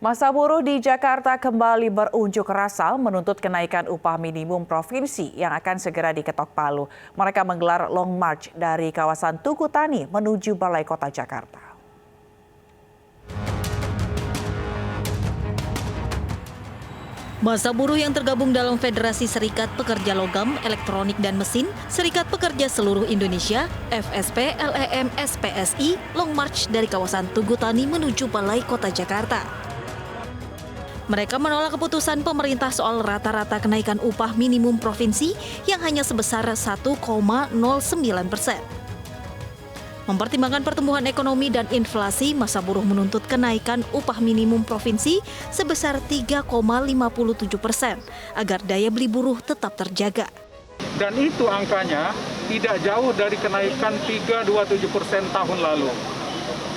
Massa buruh di Jakarta kembali berunjuk rasa menuntut kenaikan upah minimum provinsi yang akan segera diketok palu. Mereka menggelar long march dari kawasan Tugu Tani menuju Balai Kota Jakarta. Massa buruh yang tergabung dalam Federasi Serikat Pekerja Logam, Elektronik dan Mesin, Serikat Pekerja Seluruh Indonesia, FSP, LEM, SPSI, long march dari kawasan Tugu Tani menuju Balai Kota Jakarta. Mereka menolak keputusan pemerintah soal rata-rata kenaikan upah minimum provinsi yang hanya sebesar 1,09%. Mempertimbangkan pertumbuhan ekonomi dan inflasi, massa buruh menuntut kenaikan upah minimum provinsi sebesar 3,57% agar daya beli buruh tetap terjaga. Dan itu angkanya tidak jauh dari kenaikan 3,27% tahun lalu.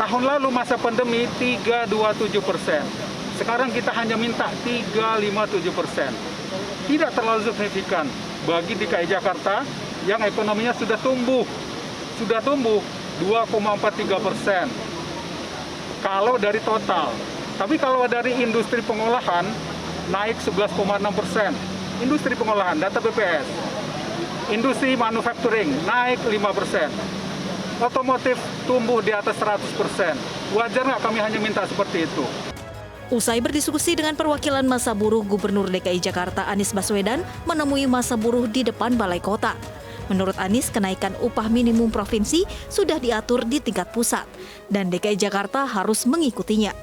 Tahun lalu masa pandemi 3,27%. Sekarang kita hanya minta 3,57%. Tidak terlalu signifikan bagi DKI Jakarta yang ekonominya sudah tumbuh 2,43% kalau dari total. Tapi kalau dari industri pengolahan naik 11,6%. Industri pengolahan, data BPS. Industri manufacturing naik 5%. Otomotif tumbuh di atas 100%. Wajar nggak kami hanya minta seperti itu? Usai berdiskusi dengan perwakilan massa buruh, Gubernur DKI Jakarta Anies Baswedan menemui massa buruh di depan Balai Kota. Menurut Anies, kenaikan upah minimum provinsi sudah diatur di tingkat pusat dan DKI Jakarta harus mengikutinya.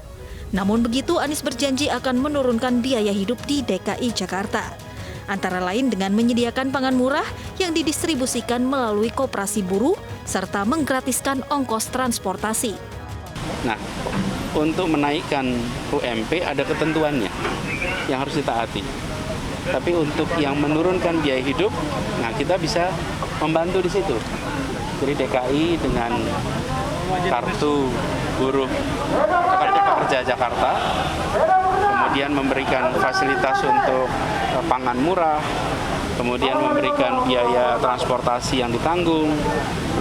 Namun begitu, Anies berjanji akan menurunkan biaya hidup di DKI Jakarta. Antara lain dengan menyediakan pangan murah yang didistribusikan melalui koperasi buruh serta menggratiskan ongkos transportasi. Nah, untuk menaikkan UMP ada ketentuannya yang harus ditaati. Tapi untuk yang menurunkan biaya hidup, nah kita bisa membantu di situ. Jadi DKI dengan kartu buruh pekerja Jakarta, kemudian memberikan fasilitas untuk pangan murah, kemudian memberikan biaya transportasi yang ditanggung,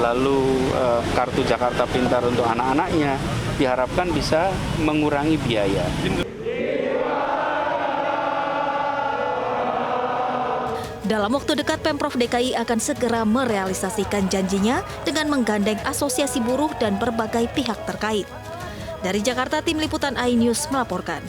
lalu kartu Jakarta Pintar untuk anak-anaknya, diharapkan bisa mengurangi biaya. Dalam waktu dekat, Pemprov DKI akan segera merealisasikan janjinya dengan menggandeng asosiasi buruh dan berbagai pihak terkait. Dari Jakarta, Tim Liputan iNews melaporkan.